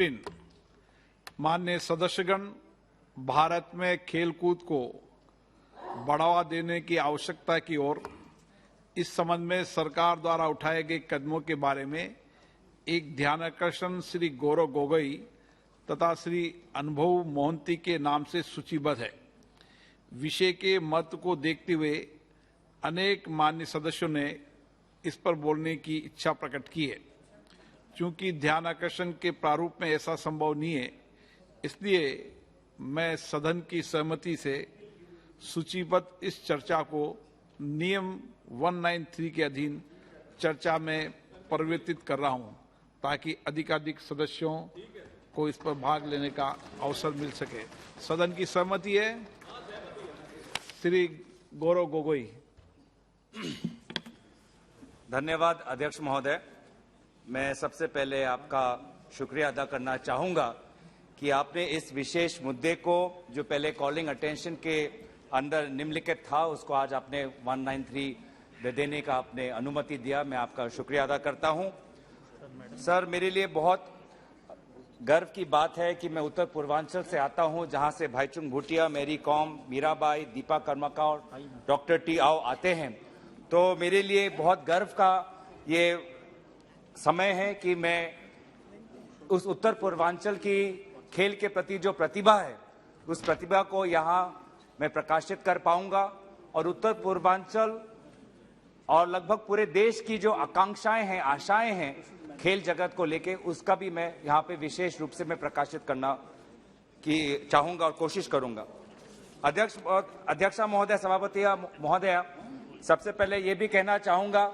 15 माननीय सदस्यगण, भारत में खेलकूद को बढ़ावा देने की आवश्यकता की ओर इस संबंध में सरकार द्वारा उठाए गए कदमों के बारे में एक ध्यानाकर्षण श्री गौरव गोगोई तथा श्री अनुभव मोहंती के नाम से सूचीबद्ध है। विषय के महत्व को देखते हुए अनेक मान्य सदस्यों ने इस पर बोलने की इच्छा प्रकट की है। चूंकि ध्यान आकर्षण के प्रारूप में ऐसा संभव नहीं है, इसलिए मैं सदन की सहमति से सूचीबद्ध इस चर्चा को नियम 193 के अधीन चर्चा में परिवर्तित कर रहा हूं, ताकि अधिकाधिक सदस्यों को इस पर भाग लेने का अवसर मिल सके। सदन की सहमति है। श्री गौरव गोगोई। धन्यवाद अध्यक्ष महोदय। मैं सबसे पहले आपका शुक्रिया अदा करना चाहूंगा कि आपने इस विशेष मुद्दे को, जो पहले कॉलिंग अटेंशन के अंदर निम्नलिखित था, उसको आज आपने 193 दे देने का आपने अनुमति दिया। मैं आपका शुक्रिया अदा करता हूं। सर, मेरे लिए बहुत गर्व की बात है कि मैं उत्तर पूर्वांचल से आता हूं, जहां से भाईचुंग भूटिया, मेरी कॉम, मीराबाई, दीपा कर्मकार, डॉक्टर टी आओ आते हैं। तो मेरे लिए बहुत गर्व का ये समय है कि मैं उस उत्तर पूर्वांचल की खेल के प्रति जो प्रतिभा है, उस प्रतिभा को यहाँ मैं प्रकाशित कर पाऊंगा और उत्तर पूर्वांचल और लगभग पूरे देश की जो आकांक्षाएं हैं, आशाएं हैं खेल जगत को लेके, उसका भी मैं यहाँ पे विशेष रूप से मैं प्रकाशित करना की चाहूंगा और कोशिश करूंगा। अध्यक्षा महोदय, सभापति महोदय, सबसे पहले ये भी कहना चाहूंगा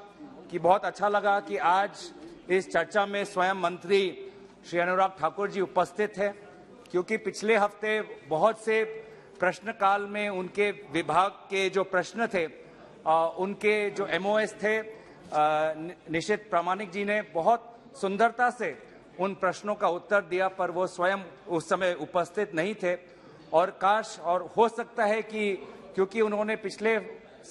कि बहुत अच्छा लगा कि आज इस चर्चा में स्वयं मंत्री श्री अनुराग ठाकुर जी उपस्थित हैं, क्योंकि पिछले हफ्ते बहुत से प्रश्नकाल में उनके विभाग के जो प्रश्न थे, उनके जो एमओएस थे, निशित प्रामाणिक जी ने बहुत सुंदरता से उन प्रश्नों का उत्तर दिया, पर वो स्वयं उस समय उपस्थित नहीं थे। और काश, और हो सकता है कि क्योंकि उन्होंने पिछले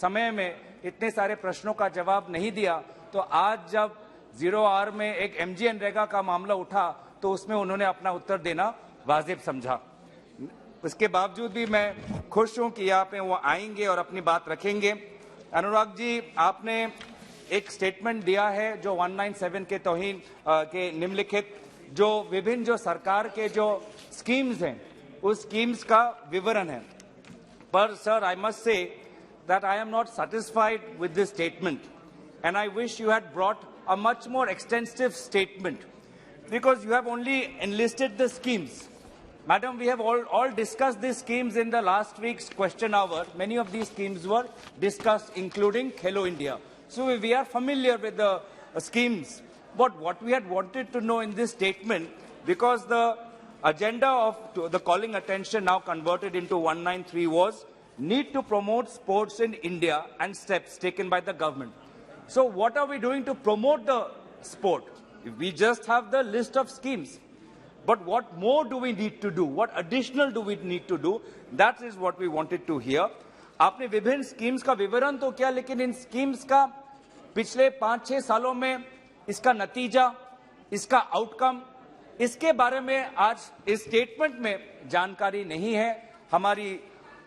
समय में इतने सारे प्रश्नों का जवाब नहीं दिया, तो आज जब 0R में एक MG नरेगा का मामला उठा तो उसमें उन्होंने अपना उत्तर देना वाजिब समझा। इसके बावजूद भी मैं खुश हूं कि यहाँ पे वो आएंगे और अपनी बात रखेंगे। अनुराग जी, आपने एक स्टेटमेंट दिया है जो 197 के तौहीन के निम्नलिखित जो विभिन्न जो सरकार के जो स्कीम्स हैं, उस स्कीम्स का विवरण है। पर sir, I must say that I am not satisfied with this statement, and I wish you had brought a much more extensive statement, because you have only enlisted the schemes. Madam, we have all discussed these schemes in the last week's question hour. Many of these schemes were discussed, including Khelo India. So we are familiar with the schemes. But what we had wanted to know in this statement, because the agenda of the calling attention now converted into 193 was need to promote sports in India and steps taken by the government. So what are we doing to promote the sport? We just have the list of schemes. But what more do we need to do? What additional do we need to do? That is what we wanted to hear. आपने विभिन्न schemes का विवरण तो किया, लेकिन इन schemes का पिछले 5-6 सालों में इसका नतीजा, इसका आउटकम, इसके बारे में आज इस स्टेटमेंट में जानकारी नहीं है। हमारी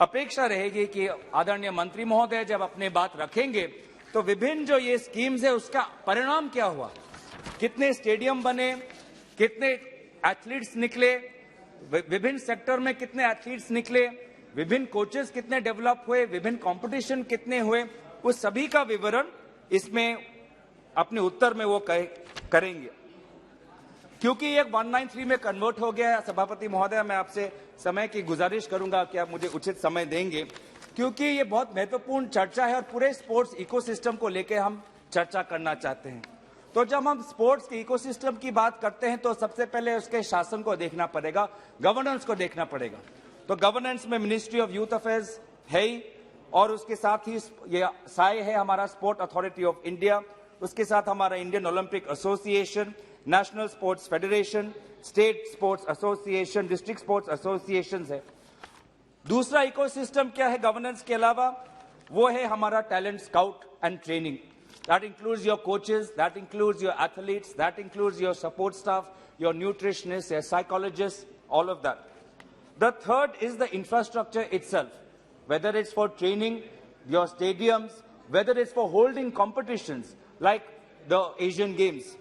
अपेक्षा रहेगी कि आदरणीय मंत्री महोदय जब अपने बात रखेंगे तो विभिन्न जो ये स्कीम्स है उसका परिणाम क्या हुआ, कितने स्टेडियम बने, कितने एथलीट्स निकले, विभिन्न सेक्टर में कितने एथलीट्स निकले, विभिन्न कोचेस कितने डेवलप हुए, विभिन्न कंपटीशन कितने हुए, उस सभी का विवरण इसमें अपने उत्तर में वो करेंगे। क्योंकि ये 193 में कन्वर्ट हो गया है, सभापति महोदय, मैं आपसे समय की गुजारिश करूंगा कि आप मुझे उचित समय देंगे, क्योंकि ये बहुत महत्वपूर्ण चर्चा है और पूरे स्पोर्ट्स इकोसिस्टम को लेकर हम चर्चा करना चाहते हैं। तो जब हम स्पोर्ट्स के इकोसिस्टम की बात करते हैं तो सबसे पहले उसके शासन को देखना पड़ेगा, गवर्नेंस को देखना पड़ेगा। तो गवर्नेंस में मिनिस्ट्री ऑफ यूथ अफेयर्स है ही, और उसके साथ ही ये साय है हमारा स्पोर्ट अथॉरिटी ऑफ इंडिया, उसके साथ हमारा Indian Olympic association, national sports federation, state sports association, district sports association है। दूसरा इकोसिस्टम क्या है गवर्नेंस के अलावा? वो है हमारा talent scout and training. That includes your coaches, that includes your athletes, that includes your support staff, your nutritionists, your psychologists, all of that. The third is the infrastructure itself, whether it's for training, your stadiums, whether it's for holding competitions like the Asian Games.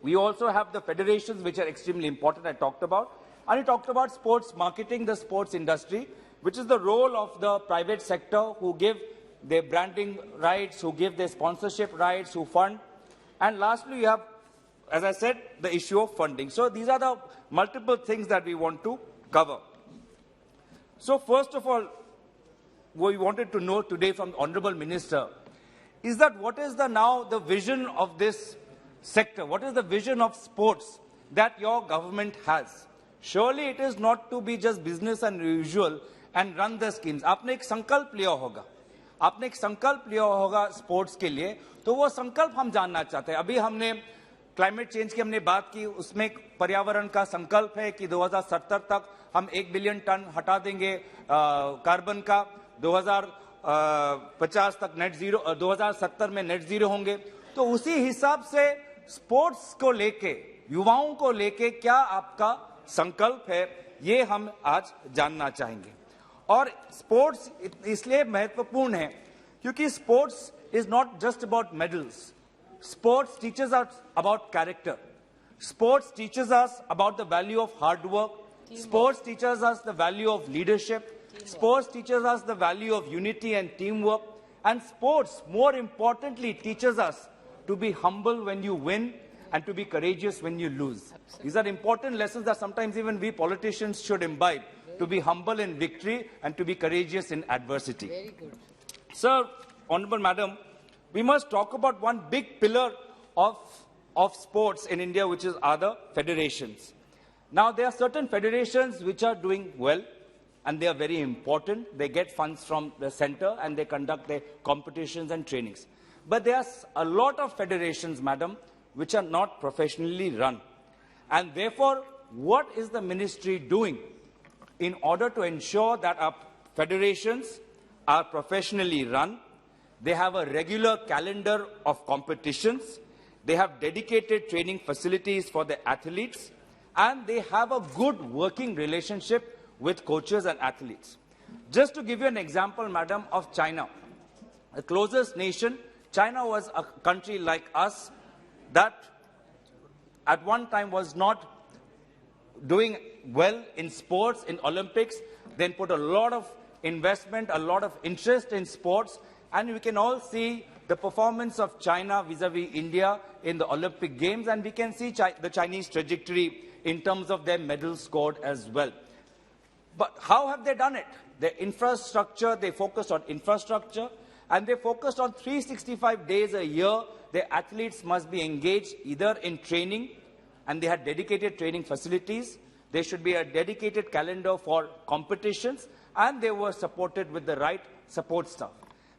We also have the federations, which are extremely important, I talked about. And we talked about sports marketing, the sports industry, which is the role of the private sector who give their branding rights, who give their sponsorship rights, who fund. And lastly, you have, as I said, the issue of funding. So these are the multiple things that we want to cover. So first of all, what we wanted to know today from the Honorable Minister is that what is the vision of this sector? What is the vision of sports that your government has? Surely it is not to be just business as usual and run the schemes. आपने एक संकल्प लिया होगा, आपने एक संकल्प लिया होगा स्पोर्ट्स के लिए, तो वो संकल्प हम जानना चाहते हैं. अभी हमने क्लाइमेट चेंज की हमने बात की, उसमें पर्यावरण का संकल्प है कि 2070 तक हम 1 बिलियन टन हटा देंगे कार्बन का, 2050 तक नेट जीरो, 2070 में नेट जीरो होंगे. तो उसी हिसाब से स्पोर्ट्स को लेके, युवाओं को लेके क्या आपका संकल्प है, ये हम आज जानना चाहेंगे. और स्पोर्ट्स इसलिए महत्वपूर्ण है क्योंकि sports is not just about medals. Sports teaches us about character. Sports teaches us about the value of hard work. Sports teaches us the value of leadership. Sports teaches us the value of unity and teamwork. And sports, more importantly, teaches us to be humble when you win and to be courageous when you lose. These are important lessons that sometimes even we politicians should imbibe, to be humble in victory and to be courageous in adversity. Very good. Sir, Honorable Madam, we must talk about one big pillar of sports in India, which are the federations. Now, there are certain federations which are doing well, and they are very important. They get funds from the center and they conduct their competitions and trainings. But there are a lot of federations, madam, which are not professionally run. And therefore, what is the ministry doing in order to ensure that our federations are professionally run? They have a regular calendar of competitions. They have dedicated training facilities for the athletes. And they have a good working relationship with coaches and athletes. Just to give you an example, madam, of China, the closest nation, China was a country like us that at one time was not doing well in sports, in Olympics, then put a lot of investment, a lot of interest in sports, and we can all see the performance of China vis-a-vis India in the Olympic Games, and we can see the Chinese trajectory in terms of their medals scored as well. But how have they done it? Their infrastructure, they focused on infrastructure, and they focused on 365 days a year. Their athletes must be engaged either in training, and they had dedicated training facilities. There should be a dedicated calendar for competitions, and they were supported with the right support staff.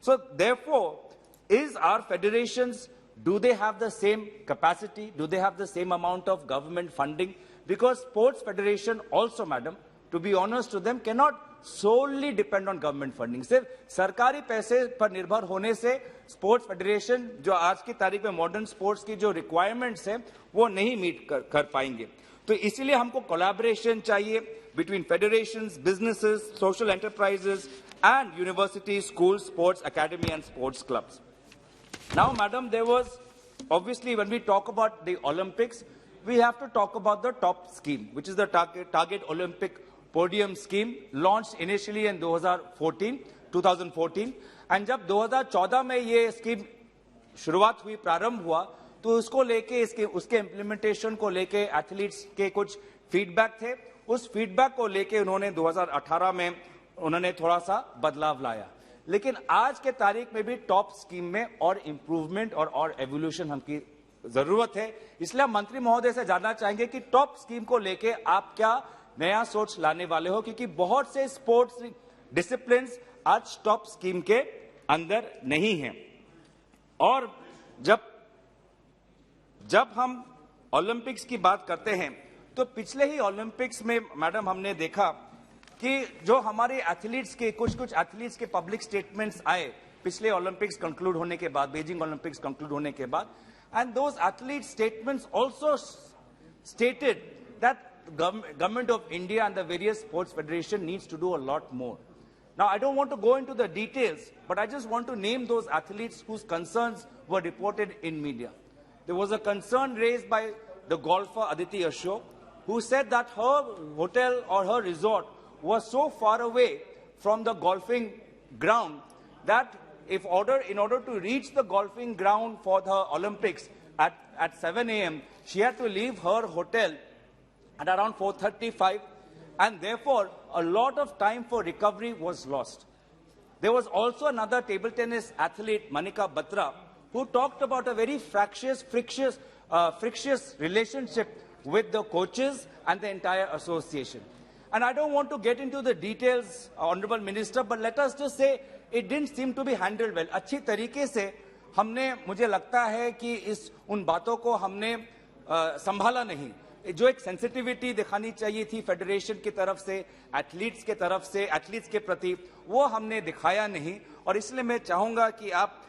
So therefore, is our federations, do they have the same capacity? Do they have the same amount of government funding? Because sports federation also, madam, to be honest to them, cannot solely depend on government funding. सिर्फ सरकारी पैसे पर निर्भर होने से sports federation जो आज की तारीख में मॉडर्न स्पोर्ट्स की जो रिक्वायरमेंट्स हैं वो नहीं मीट कर पाएंगे. तो इसीलिए हमको कोलैबोरेशन चाहिए between federations, businesses, social enterprises and universities, schools, sports academy and sports clubs. Now, madam, there was obviously when we talk about the Olympics, we have to talk about the top scheme, which is the Target Olympic Podium scheme, launched initially in 2014, and जब 2014 में ये scheme शुरुआत हुई, प्रारंभ हुआ, तो उसको लेके उसके इम्प्लीमेंटेशन को लेके एथलीट्स के कुछ फीडबैक थे. उस फीडबैक को लेके उन्होंने 2018 में उन्होंने थोड़ा सा बदलाव लाया. लेकिन आज के तारीख में भी टॉप स्कीम में और इम्प्रूवमेंट और एवोल्यूशन हमकी जरूरत है. इसलिए हम मंत्री महोदय से जानना चाहेंगे कि टॉप स्कीम को लेके आप क्या नया सोच लाने वाले हो, क्योंकि बहुत से स्पोर्ट्स डिसिप्लिन्स आज टॉप स्कीम के अंदर नहीं हैं. और जब हम ओलंपिक्स की बात करते हैं तो पिछले ही ओलंपिक्स में मैडम हमने देखा कि जो हमारे एथलीट्स के कुछ एथलीट्स के पब्लिक स्टेटमेंट्स आए पिछले ओलंपिक्स कंक्लूड होने के बाद, बीजिंग ओलंपिक्स कंक्लूड होने के बाद, and those athlete statements also stated that government of India and the various sports federation needs to do a lot more. Now, I don't want to go into the details, but I just want to name those athletes whose concerns were reported in media. There was a concern raised by the golfer Aditi Ashok, who said that her hotel or her resort was so far away from the golfing ground that in order to reach the golfing ground for the Olympics at 7 a.m., she had to leave her hotel at around 4:35, and therefore a lot of time for recovery was lost. There was also another table tennis athlete, Manika Batra, who talked about a very fractious relationship with the coaches and the entire association. And I don't want to get into the details, Honorable Minister, but let us just say it didn't seem to be handled well. अच्छी तरीके से हमने, मुझे लगता है कि उन बातों को हमने संभाला नहीं. जो एक सेंसिटिविटी दिखानी चाहिए थी फेडरेशन की तरफ से, एथलीट्स के प्रति, वो हमने दिखाया नहीं. और इसलिए मैं चाहूंगा कि आप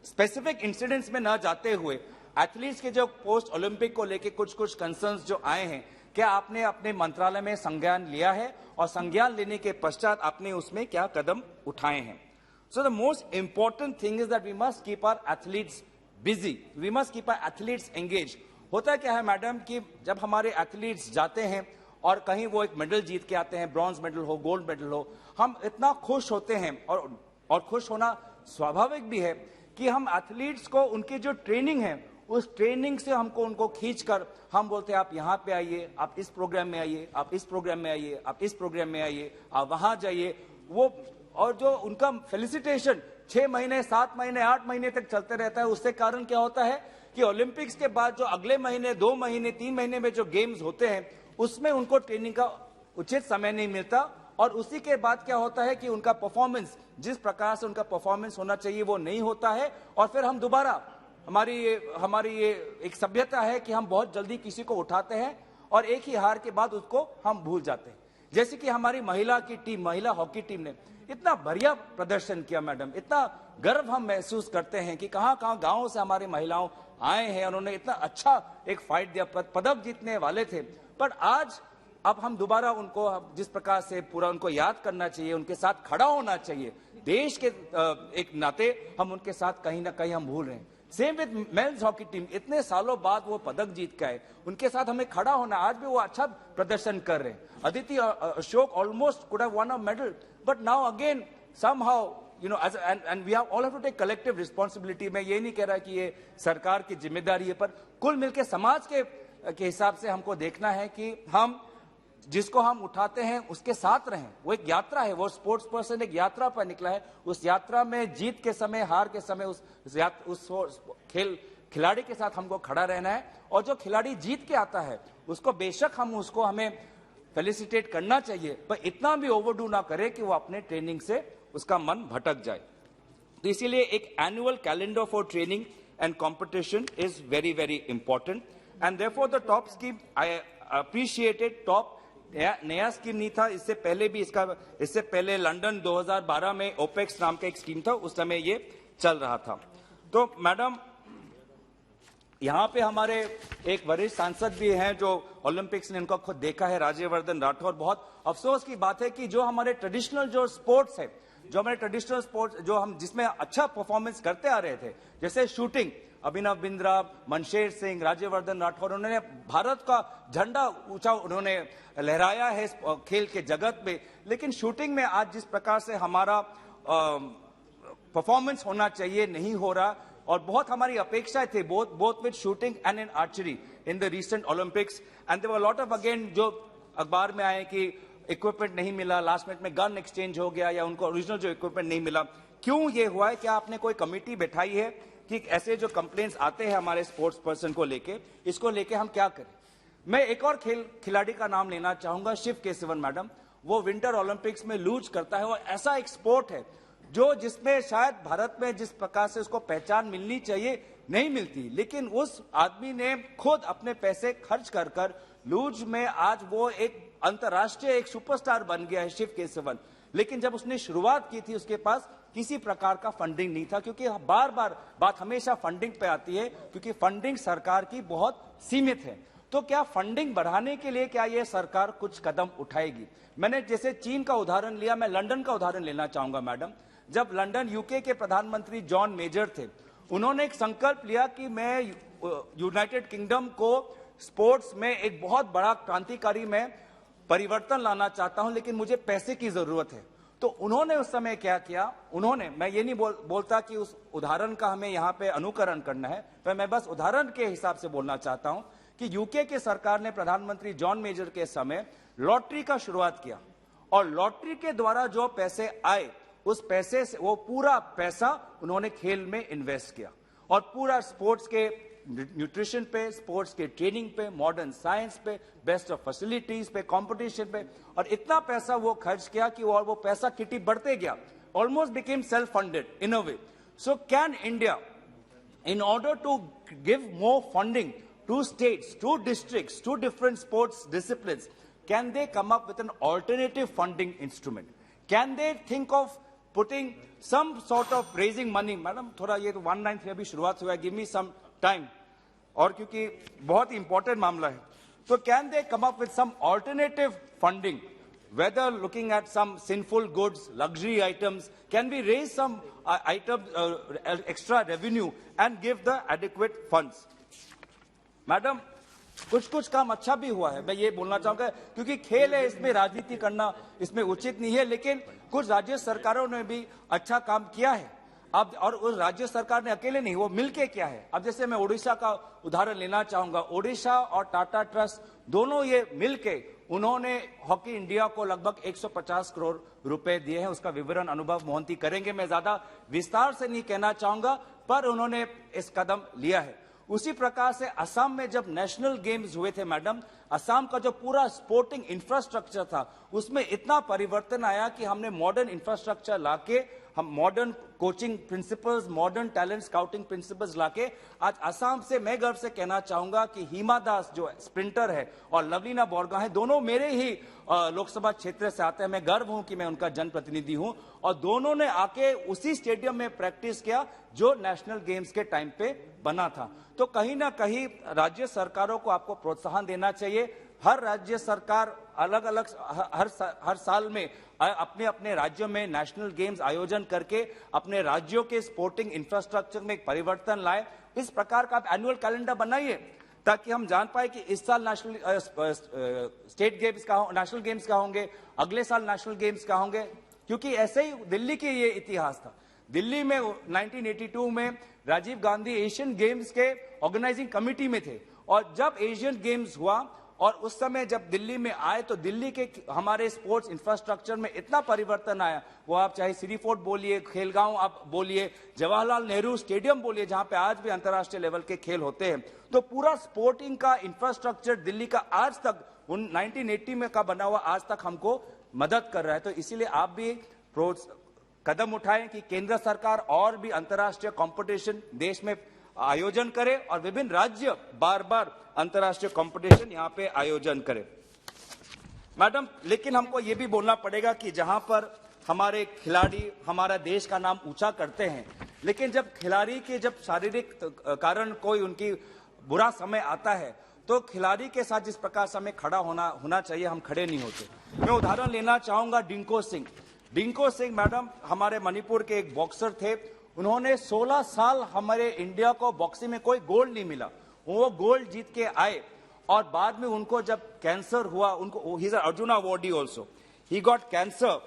स्पेसिफिक इंसिडेंट्स में न जाते हुए एथलीट्स के जो पोस्ट ओलंपिक को लेके कुछ कंसर्न्स जो आए हैं, क्या आपने अपने मंत्रालय में संज्ञान लिया है और संज्ञान लेने के पश्चात आपने उसमें क्या कदम उठाए हैं? So the most important thing is that we must keep our athletes busy, we must keep our athletes engage. होता क्या है मैडम कि जब हमारे एथलीट्स जाते हैं और कहीं वो एक मेडल जीत के आते हैं, ब्रॉन्ज मेडल हो, गोल्ड मेडल हो, हम इतना खुश होते हैं और खुश होना स्वाभाविक भी है कि हम एथलीट्स को उनकी जो ट्रेनिंग है उस ट्रेनिंग से उनको खींचकर हम बोलते हैं आप यहाँ पे आइए, आप इस प्रोग्राम में आइए, आप इस प्रोग्राम में आइए, आप इस प्रोग्राम में आइए, आप वहां जाइए. वो और जो उनका फेलिसिटेशन 6 महीने, 7 महीने, 8 महीने तक चलते रहता है. उससे कारण क्या होता है कि ओलंपिक्स के बाद जो अगले महीने, 2 महीने, 3 महीने में जो गेम्स होते हैं उसमें उनको ट्रेनिंग का उचित समय नहीं मिलता. और उसी के बाद क्या होता है कि उनका परफॉर्मेंस, जिस प्रकार से उनका परफॉर्मेंस होना चाहिए वो नहीं होता है. और फिर हम दोबारा, हमारी ये एक सभ्यता है कि हम बहुत जल्दी किसी को उठाते हैं और एक ही हार के बाद उसको हम भूल जाते हैं. जैसे कि हमारी महिला हॉकी टीम ने इतना बढ़िया प्रदर्शन किया मैडम, इतना गर्व हम महसूस करते हैं कि कहां गांवों से हमारी महिलाओं आए हैं, उन्होंने इतना अच्छा एक फाइट दिया, पदक जीतने वाले थे. पर आज अब हम दोबारा उनको जिस प्रकार से पूरा उनको याद करना चाहिए, उनके साथ खड़ा होना चाहिए, देश के एक नाते हम उनके साथ कहीं ना कहीं हम भूल रहे हैं. Same with men's hockey team, इतने सालों बाद वो पदक जीत के आए, उनके साथ हमें खड़ा होना. आज भी वो अच्छा प्रदर्शन कर रहे हैं. Aditi Ashok almost could have one a medal, but now again somehow and we all have to take collective responsibility. मैं ये नहीं कह रहा कि ये सरकार की जिम्मेदारी है, पर कुल मिलकर समाज के हिसाब से हमको देखना है कि हम जिसको हम उठाते हैं उसके साथ रहें. वो एक यात्रा है, वो स्पोर्ट्स पर्सन एक यात्रा पर निकला है. उस यात्रा में जीत के समय, हार के समय उस खिलाड़ी के साथ हमको खड़ा रहना है. और जो खिलाड़ी जीत के आता है उसको बेशक हमें फेलिसिटेट करना चाहिए, पर इतना भी ओवरडू ना करे कि वो अपने ट्रेनिंग से उसका मन भटक जाए. तो इसीलिए एक annual calendar for training and competition is very very important. And therefore the top scheme I appreciated. Top नया स्कीम नहीं था, इससे पहले लंदन 2012 में ओपेक्स नाम का एक स्कीम था, उस समय ये चल रहा था. तो मैडम, यहाँ पे हमारे एक वरिष्ठ सांसद भी हैं जो ओलंपिक्स ने इनको खुद देखा है, राज्यवर्धन राठौर. बहुत अफसोस की बात है कि जो हमारे ट्रेडिशनल जो स्पोर्ट्स है, जिसमें अच्छा परफॉर्मेंस करते आ रहे थे, जैसे शूटिंग, अभिनव बिंद्रा, मनशेर सिंह, राज्यवर्धन राठौर, उन्होंने भारत का झंडा ऊंचा उन्होंने लहराया है खेल के जगत में. लेकिन शूटिंग में आज जिस प्रकार से हमारा परफॉर्मेंस होना चाहिए नहीं हो रहा. और बहुत हमारी अपेक्षाएं थी both with shooting and in archery in the recent Olympics. And there were lot of again जो अखबार में आए कि इक्विपमेंट नहीं मिला, लास्ट मिनट में गन एक्सचेंज हो गया या उनको ओरिजिनल जो इक्विपमेंट नहीं मिला. क्यों ये हुआ है? क्या आपने कोई कमेटी बैठाई है कि ऐसे जो कंप्लेंट्स आते हैं हमारे स्पोर्ट्स पर्सन को लेके, इसको लेके हम क्या करें? मैं एक और खिलाड़ी का नाम लेना चाहूंगा, शिव केशवन मैडम. वो विंटर ओलंपिक्स में लूज करता है और ऐसा एक स्पोर्ट है जिसमें शायद भारत में जिस प्रकार से उसको पहचान मिलनी चाहिए नहीं मिलती, लेकिन उस आदमी ने खुद अपने पैसे खर्च कर लूज में आज वो एक अंतर्राष्ट्रीय एक सुपरस्टार बन गया है, शिव केशवन. लेकिन जब उसने शुरुआत की थी उसके पास किसी प्रकार का फंडिंग नहीं था, क्योंकि बार बार बात हमेशा फंडिंग पे आती है, क्योंकि फंडिंग सरकार की बहुत सीमित है। तो क्या फंडिंग बढ़ाने के लिए क्या ये सरकार कुछ कदम उठाएगी? मैंने जैसे चीन का उदाहरण लिया, मैं लंदन का उदाहरण लेना चाहूंगा मैडम। जब लंदन यूके के प्रधानमंत्री जॉन मेजर थे, उन्होंने एक संकल्प लिया कि मैं यूनाइटेड किंगडम को स्पोर्ट्स में एक बहुत बड़ा क्रांतिकारी मैं परिवर्तन लाना चाहता हूं, लेकिन मुझे पैसे की जरूरत है। तो उन्होंने उस समय क्या किया, उन्होंने, मैं ये नहीं बोलता कि उस उदाहरण का हमें यहाँ पे अनुकरण करना है, पर मैं बस उदाहरण के हिसाब से बोलना चाहता हूं कि यूके की सरकार ने प्रधानमंत्री जॉन मेजर के समय लॉटरी का शुरुआत किया, और लॉटरी के द्वारा जो पैसे आए, उस पैसे से वो पूरा पैसा उन्होंने खेल में इन्वेस्ट किया, और पूरा स्पोर्ट्स के न्यूट्रिशन पे, स्पोर्ट्स के ट्रेनिंग पे, मॉडर्न साइंस पे, बेस्ट ऑफ फैसिलिटीज पे, कंपटीशन पे, और इतना पैसा वो खर्च किया कि और वो पैसा किटी बढ़ते गया, almost became self funded in a way. So can India, in order to give more funding to states, to districts, to different sports disciplines, can they come up with an alternative funding instrument? Can they think of putting some sort of raising money? Madam, थोड़ा ये तो 193 अभी शुरुआत हुआ है, give me some time, और क्योंकि बहुत इंपॉर्टेंट मामला है, तो can they come up with some alternative funding? Whether looking at some sinful goods, luxury items, can we raise some extra revenue and give the adequate funds? Madam, कुछ काम अच्छा भी हुआ है, मैं ये बोलना चाहूंगा, क्योंकि खेल है, इसमें राजनीति करना इसमें उचित नहीं है, लेकिन कुछ राज्य सरकारों ने भी अच्छा काम किया है। अब और उस राज्य सरकार ने अकेले नहीं, वो मिलके क्या है। अब जैसे मैं ओडिशा का उदाहरण लेना चाहूंगा, ओडिशा और टाटा ट्रस्ट दोनों ये मिलके उन्होंने हॉकी इंडिया को लगभग 150 करोड़ रुपए दिए हैं। उसका विवरण अनुभव मोहंती करेंगे, मैं ज्यादा विस्तार से नहीं कहना चाहूंगा, पर उन्होंने इस कदम लिया है। उसी प्रकार से असम में जब नेशनल गेम्स हुए थे मैडम, असम का जो पूरा स्पोर्टिंग इंफ्रास्ट्रक्चर था, उसमें इतना परिवर्तन आया कि हमने मॉडर्न इंफ्रास्ट्रक्चर लाके, हम modern coaching principles, modern talent scouting principles लाके आज असम से मैं गर्व से कहना चाहूंगा कि हिमा दास जो स्प्रिंटर है और लवलीना बोरगोहाई दोनों मेरे ही लोकसभा क्षेत्र से आते हैं। मैं गर्व हूं कि मैं उनका जनप्रतिनिधि हूं, और दोनों ने आके उसी स्टेडियम में प्रैक्टिस किया जो नेशनल गेम्स के टाइम पे बना था। तो कहीं ना कहीं राज्य सरकारों को आपको प्रोत्साहन देना चाहिए। हर राज्य सरकार अलग अलग हर साल में अपने अपने राज्यों में नेशनल गेम्स आयोजन करके अपने राज्यों के स्पोर्टिंग इंफ्रास्ट्रक्चर में एक परिवर्तन लाए। इस प्रकार का आप एनुअल कैलेंडर बनाइए, ताकि हम जान पाए कि इस साल स्टेट गेम्स का, नेशनल गेम्स का होंगे, अगले साल नेशनल गेम्स का होंगे। क्योंकि ऐसे ही दिल्ली के ये इतिहास था। दिल्ली में 1982 में राजीव गांधी एशियन गेम्स के ऑर्गेनाइजिंग कमेटी में थे, और जब एशियन गेम्स हुआ और उस समय जब दिल्ली में आए, तो दिल्ली के हमारे स्पोर्ट्स इंफ्रास्ट्रक्चर में इतना परिवर्तन आया। वो आप चाहे सिटी फोर्ट बोलिए, खेलगांव आप बोलिए, जवाहरलाल नेहरू स्टेडियम बोलिए, जहां पे आज भी अंतर्राष्ट्रीय लेवल के खेल होते हैं। तो पूरा स्पोर्टिंग का इंफ्रास्ट्रक्चर दिल्ली का आज तक 1980 में का बना हुआ आज तक हमको मदद कर रहा है। तो इसीलिए आप भी कदम उठाएं कि केंद्र सरकार और भी अंतर्राष्ट्रीय कंपटीशन देश में आयोजन करे, और विभिन्न राज्य बार बार अंतर्राष्ट्रीय कंपटीशन यहां पे आयोजन करे। मैडम, लेकिन हमको ये भी बोलना पड़ेगा कि जहां पर हमारे खिलाड़ी हमारा देश का नाम ऊंचा करते हैं, लेकिन जब खिलाड़ी के जब शारीरिक कारण कोई उनकी बुरा समय आता है, तो खिलाड़ी के साथ जिस प्रकार से हमें खड़ा होना चाहिए, हम खड़े नहीं होते। मैं उदाहरण लेना चाहूंगा डिंको सिंह। डिंको सिंह मैडम हमारे मणिपुर के एक बॉक्सर थे। उन्होंने 16 साल हमारे इंडिया को बॉक्सिंग में कोई गोल्ड नहीं मिला, वो गोल्ड जीत के आए, और बाद में उनको जब कैंसर हुआ, उनको he is Arjun awardee also, he got cancer,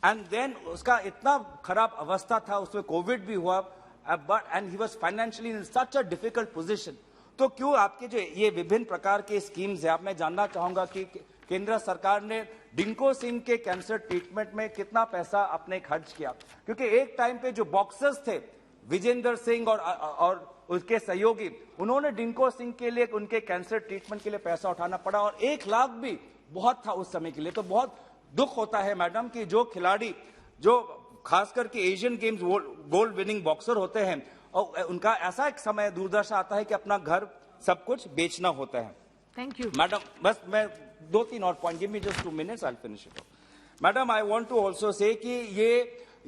and then उसका इतना खराब अवस्था था, उसमें कोविड भी हुआ, but and he was financially in such a difficult position. तो क्यों आपके जो ये विभिन्न प्रकार के स्कीम्स है, आप मैं जानना चाहूंगा कि केंद्र सरकार ने डिंको सिंह के कैंसर ट्रीटमेंट में कितना पैसा आपने खर्च किया? क्योंकि एक टाइम पे जो बॉक्सर्स थे, विजेंद्र सिंह और उसके सहयोगी, उन्होंने डिंको सिंह के लिए उनके कैंसर ट्रीटमेंट के लिए पैसा उठाना पड़ा, और 1 लाख भी बहुत था उस समय के लिए। तो बहुत दुख होता है मैडम कि जो खिलाड़ी जो खासकर के Asian games gold winning boxer होते हैं, और उनका ऐसा एक समय दूरदर्शा आता है कि अपना घर सब कुछ बेचना होता है। थैंक यू मैडम, बस मैं 2-3 और point, give me just 2 minutes, I will finish it. Madam, I want to also say कि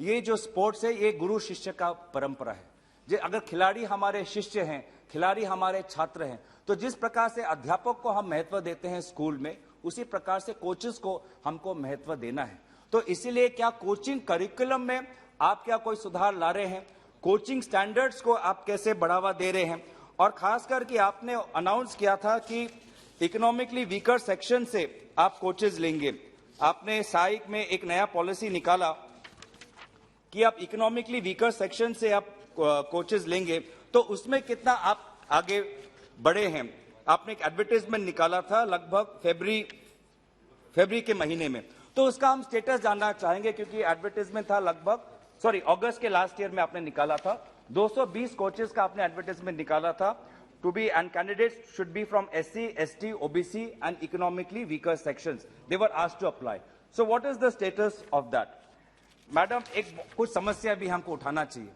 ये जो स्पोर्ट्स है ये गुरु शिष्य का परंपरा है। अगर खिलाड़ी हमारे शिष्य हैं, खिलाड़ी हमारे छात्र हैं, तो जिस प्रकार से अध्यापक को हम महत्व देते हैं स्कूल में, उसी प्रकार से कोचेस को हमको महत्व देना है। तो इसीलिए क्या कोचिंग करिकुलम में आप क्या कोई सुधार ला रहे हैं? कोचिंग स्टैंडर्ड्स को आप कैसे बढ़ावा दे रहे हैं? और खासकर कि आपने अनाउंस किया था कि इकोनॉमिकली वीकर सेक्शन से आप कोचेज लेंगे। आपने साइक में एक नया पॉलिसी निकाला कि आप इकोनॉमिकली वीकर सेक्शन से आप कोचेज लेंगे, तो उसमें कितना आप आगे बढ़े हैं? आपने एक एडवर्टाइजमेंट निकाला था लगभग फरवरी के महीने में, तो उसका हम स्टेटस जानना चाहेंगे, क्योंकि एडवर्टाइजमेंट था अगस्त के लास्ट ईयर में आपने निकाला था। 220 कोचेस का आपने एडवर्टाइजमेंट निकाला था to be and candidates should be from SC, ST, OBC and economically weaker sections. They were asked to apply. So what is the status of that? Madam, कुछ समस्या भी हमको उठाना चाहिए.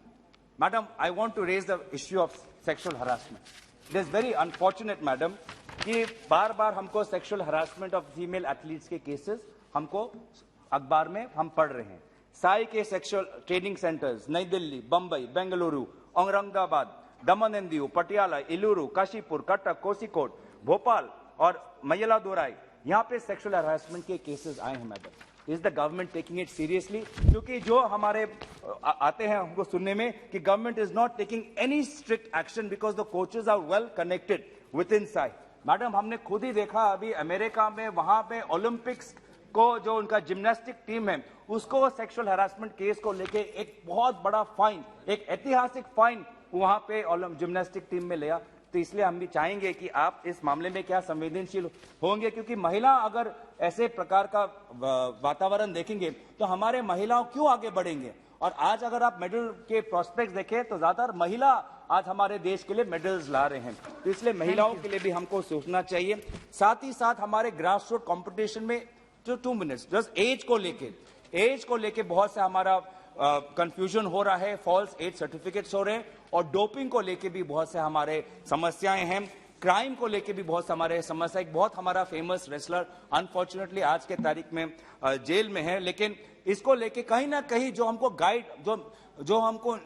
Madam, I want to raise the issue of sexual harassment. It is very unfortunate, madam, कि बार-बार हमको sexual harassment of female athletes के cases हमको अखबार में हम पढ़ रहे हैं. साई के सेक्सुअल ट्रेनिंग सेंटर्स नई दिल्ली, बंबई, बेंगलुरु, औरंगाबाद, दमन एंड दीव, पटियाला, इलूरू, काशीपुर, कटक, कोझिकोड, भोपाल और मयलादुराई, यहाँ पे सेक्सुअल हरासमेंट के केसेस आए हैं। Madam, is the government taking it seriously? क्योंकि जो हमारे आते हैं हमको सुनने में कि government is not taking any strict action because the coaches are well connected with in SAI. Madam, हमने खुद ही देखा अभी अमेरिका में, वहां पे ओलंपिक्स को जो उनका जिम्नास्टिक टीम है उसको सेक्सुअल हरासमेंट केस को लेके एक बहुत बड़ा फाइन, एक ऐतिहासिक फाइन वहां पे जिम्नास्टिक टीम में लिया। तो इसलिए हम भी चाहेंगे कि आप इस मामले में क्या संवेदनशील होंगे, क्योंकि महिला अगर ऐसे प्रकार का वातावरण देखेंगे तो हमारे महिलाओं क्यों आगे बढ़ेंगे। और आज अगर आप मेडल के प्रोस्पेक्ट्स देखें तो ज्यादातर महिला आज हमारे देश के लिए मेडल्स ला रहे हैं, तो इसलिए महिलाओं के लिए भी हमको सोचना चाहिए। साथ ही साथ हमारे ग्रास रूट कॉम्पिटिशन में जो 2 मिनट्स जस्ट एज को लेके बहुत से हमारा कंफ्यूजन हो रहा है, फॉल्स एज सर्टिफिकेट्स हो रहे हैं, और डोपिंग को लेके भी बहुत से हमारे समस्याएं हैं, क्राइम को लेके भी बहुत हमारे समस्या। एक बहुत हमारा फेमस रेसलर अनफॉर्चुनेटली आज के तारीख में जेल में है, लेकिन इसको लेके कहीं ना कहीं जो हमको गाइड जो हमको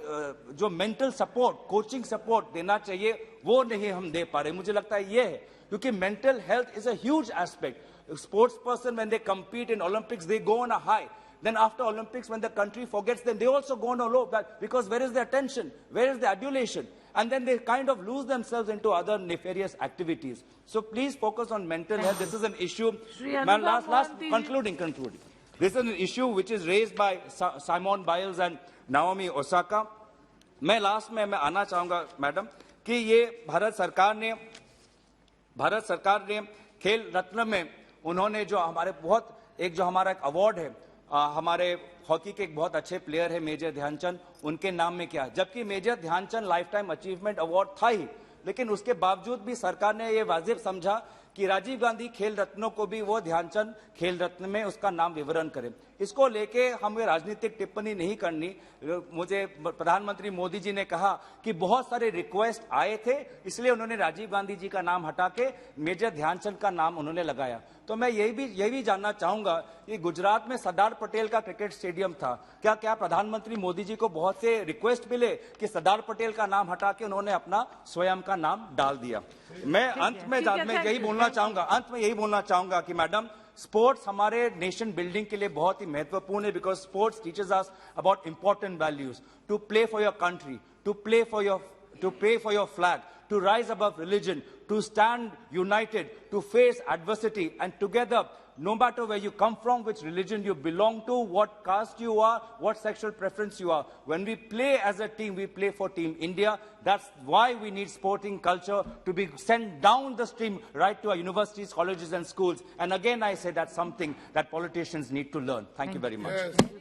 जो मेंटल सपोर्ट, कोचिंग सपोर्ट देना चाहिए वो नहीं हम दे पा रहे। मुझे लगता है ये है, क्योंकि mental health is a huge aspect. Sports person, when they compete in Olympics, they go on a high. Then after Olympics, when the country forgets them, they also go on a low, because where is the attention? Where is the adulation? And then they kind of lose themselves into other nefarious activities. So please focus on mental health. This is an issue. Man, concluding. This is an issue which is raised by Simone Biles and Naomi Osaka. मैं last में आना चाहूंगा madam कि ये भारत सरकार ने खेल रत्न में उन्होंने जो हमारे जो हमारा एक अवार्ड है, हमारे हॉकी के एक बहुत अच्छे प्लेयर है मेजर ध्यानचंद, उनके नाम में किया, जबकि major Dhyan Chand lifetime achievement award था ही, लेकिन उसके बावजूद भी सरकार ने ये वाजिब समझा कि राजीव गांधी खेल रत्नों को भी वो ध्यानचंद खेल रत्न में उसका नाम विवरण करें। इसको लेके हमें राजनीतिक टिप्पणी नहीं करनी। मुझे प्रधानमंत्री मोदी जी ने कहा कि बहुत सारे रिक्वेस्ट आए थे, इसलिए उन्होंने राजीव गांधी जी का नाम हटा के मेजर ध्यानचंद का नाम उन्होंने लगाया। तो मैं यही भी जानना चाहूंगा कि गुजरात में सरदार पटेल का क्रिकेट स्टेडियम था, क्या प्रधानमंत्री मोदी जी को बहुत से रिक्वेस्ट मिले कि सरदार पटेल का नाम हटा के उन्होंने अपना स्वयं का नाम डाल दिया। मैं अंत में यही बोलना चाहूंगा कि मैडम, स्पोर्ट्स हमारे नेशन बिल्डिंग के लिए बहुत ही महत्वपूर्ण है, because sports teachers us about important values, to play for your country, to play for your flag, to rise above religion, to stand united, to face adversity, and together, no matter where you come from, which religion you belong to, what caste you are, what sexual preference you are, when we play as a team, we play for Team India. That's why we need sporting culture to be sent down the stream right to our universities, colleges and schools. And again, I say that's something that politicians need to learn. Thank you very much. Yes.